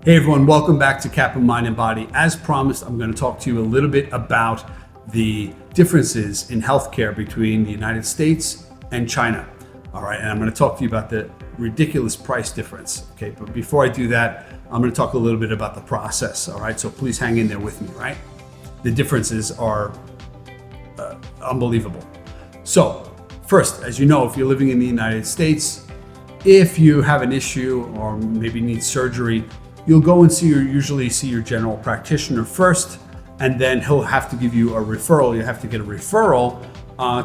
Hey everyone, welcome back to Kappa Mind and Body. As promised, I'm going to talk to you a little bit about the differences in healthcare between the United States and China. All right, and I'm going to talk to you about the ridiculous price difference. Okay, but before I do that, I'm going to talk a little bit about the process. All right, so please hang in there with me, right? The differences are unbelievable. So first, as you know, if you're living in the United States, if you have an issue or maybe need surgery, you'll go and usually see your general practitioner first, and then he'll have to give you a referral. You have to get a referral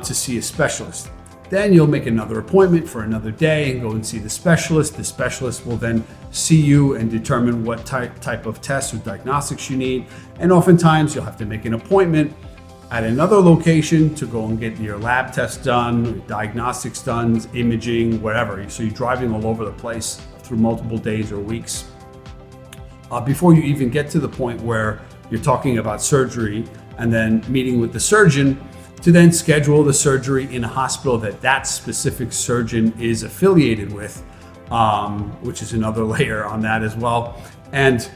to see a specialist. Then you'll make another appointment for another day and go and see the specialist. The specialist will then see you and determine what type of tests or diagnostics you need. And oftentimes you'll have to make an appointment at another location to go and get your lab tests done, diagnostics done, imaging, whatever. So you're driving all over the place through multiple days or weeks before you even get to the point where you're talking about surgery and then meeting with the surgeon to then schedule the surgery in a hospital that specific surgeon is affiliated with, which is another layer on that as well. And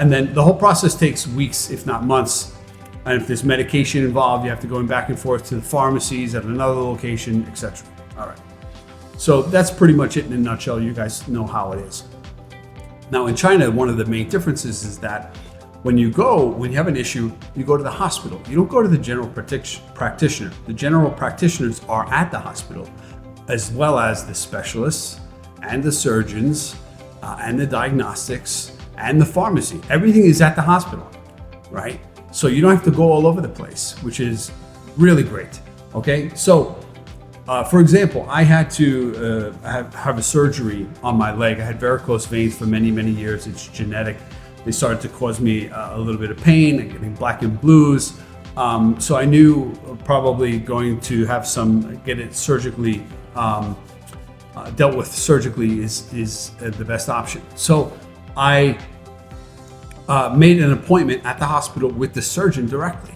then the whole process takes weeks, if not months. And if there's medication involved, you have to go back and forth to the pharmacies at another location, etc. All right. So that's pretty much it in a nutshell. You guys know how it is. Now in China, one of the main differences is that when you have an issue, you go to the hospital. You don't go to the general practitioner. The general practitioners are at the hospital, as well as the specialists and the surgeons and the diagnostics and the pharmacy. Everything is at the hospital, right? So you don't have to go all over the place, which is really great. Okay, so for example, I had to have a surgery on my leg. I had varicose veins for many, many years. It's genetic. They started to cause me a little bit of pain and getting black and blues. So I knew probably going to have get it surgically dealt with surgically is the best option. So I made an appointment at the hospital with the surgeon directly.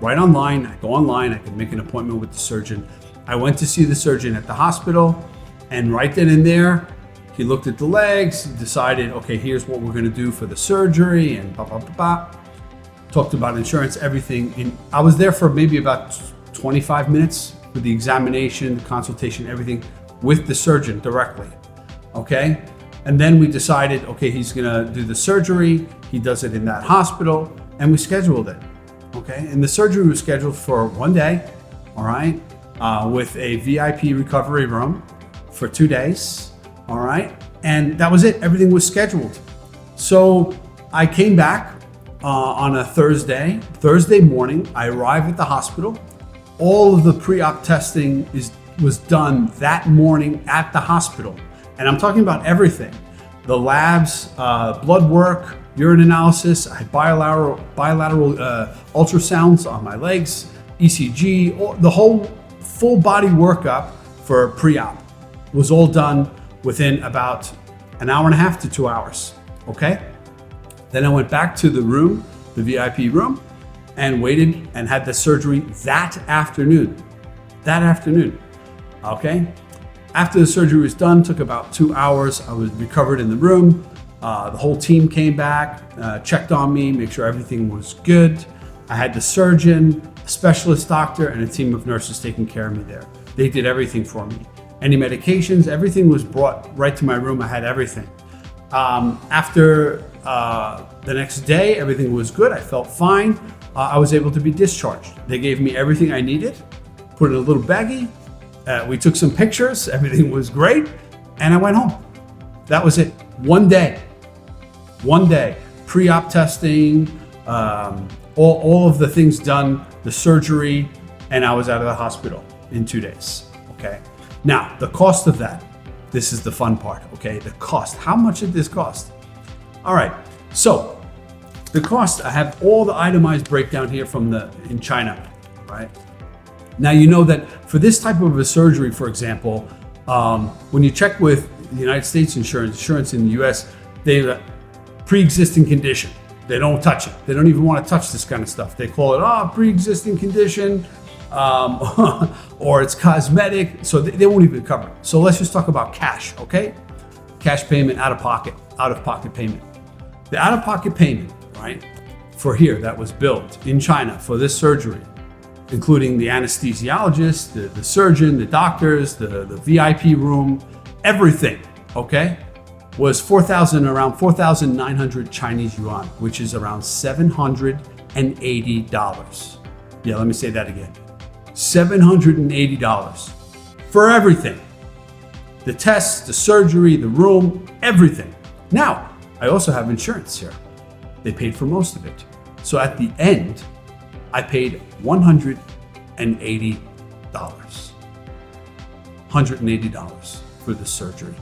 Right online, I go online, I can make an appointment with the surgeon. I went to see the surgeon at the hospital, and right then and there, he looked at the legs, decided, okay, here's what we're going to do for the surgery, and talked about insurance, everything. And I was there for maybe about 25 minutes for the examination, the consultation, everything with the surgeon directly. Okay. And then we decided, okay, he's going to do the surgery. He does it in that hospital, and we scheduled it. Okay. And the surgery was scheduled for one day. All right. With a VIP recovery room for 2 days. All right. And that was it. Everything was scheduled. So I came back on a Thursday morning. I arrived at the hospital. All of the pre-op testing was done that morning at the hospital. And I'm talking about everything. The labs, blood work, urine analysis, I had bilateral ultrasounds on my legs, ECG, the whole full body workup for pre-op was all done within about an hour and a half to 2 hours. Okay. Then I went back to the room, the VIP room, and waited and had the surgery that afternoon. Okay. After the surgery was done, took about 2 hours. I was recovered in the room. The whole team came back, checked on me, make sure everything was good. I had the surgeon, a specialist doctor, and a team of nurses taking care of me there. They did everything for me. Any medications, everything was brought right to my room. I had everything. After the next day, everything was good. I felt fine. I was able to be discharged. They gave me everything I needed, put it in a little baggie. We took some pictures. Everything was great. And I went home. That was it. One day. Pre-op testing, all of the things done, the surgery, and I was out of the hospital in 2 days. Okay. Now, the cost of that, this is the fun part. Okay. The cost. How much did this cost? All right. So the cost, I have all the itemized breakdown here in China. Right. Now, you know that for this type of a surgery, for example, when you check with the United States insurance in the US, they have a pre-existing condition. They don't touch it. They don't even want to touch this kind of stuff. They call it pre-existing condition, or it's cosmetic, so they won't even cover it. So let's just talk about cash, okay? Cash payment, out of pocket payment. The out-of-pocket payment, right, for here that was billed in China for this surgery, including the anesthesiologist, the surgeon, the doctors, the VIP room, everything, okay, was around 4,900 Chinese yuan, which is around $780. Yeah, let me say that again. $780 for everything. The tests, the surgery, the room, everything. Now, I also have insurance here. They paid for most of it. So at the end, I paid $180. $180 for the surgery.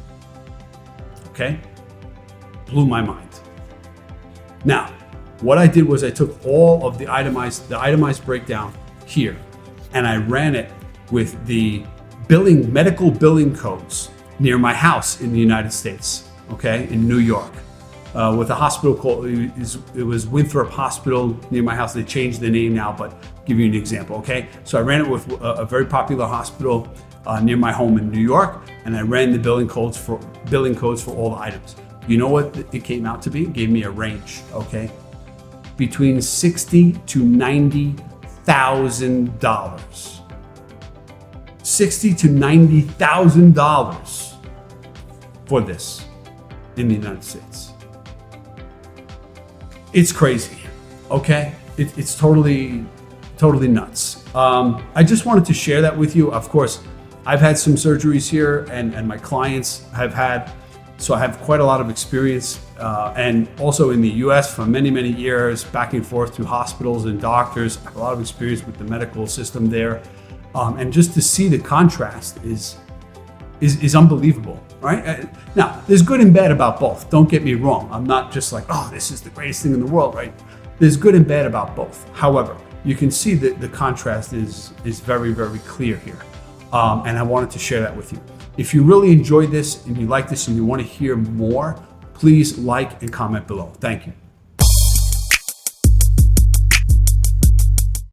Okay? Blew my mind. Now, what I did was I took all of the itemized breakdown here, and I ran it with the medical billing codes near my house in the United States, okay, in New York, with a hospital called, it was Winthrop Hospital near my house. They changed the name now, but I'll give you an example, okay? So I ran it with a very popular hospital near my home in New York, and I ran the billing codes for all the items. You know what it came out to be? It gave me a range, okay? Between $60,000 to $90,000. $60,000 to $90,000 for this in the United States. It's crazy, okay? It's totally nuts. I just wanted to share that with you. Of course, I've had some surgeries here, and my clients have had, so I have quite a lot of experience, and also in the US for many years, back and forth to hospitals and doctors. I have a lot of experience with the medical system there, and just to see the contrast is unbelievable, right? Now, there's good and bad about both. Don't get me wrong. I'm not just like, oh, this is the greatest thing in the world, right? There's good and bad about both. However, you can see that the contrast is very clear here. And I wanted to share that with you. If you really enjoyed this and you like this and you want to hear more, please like and comment below. Thank you.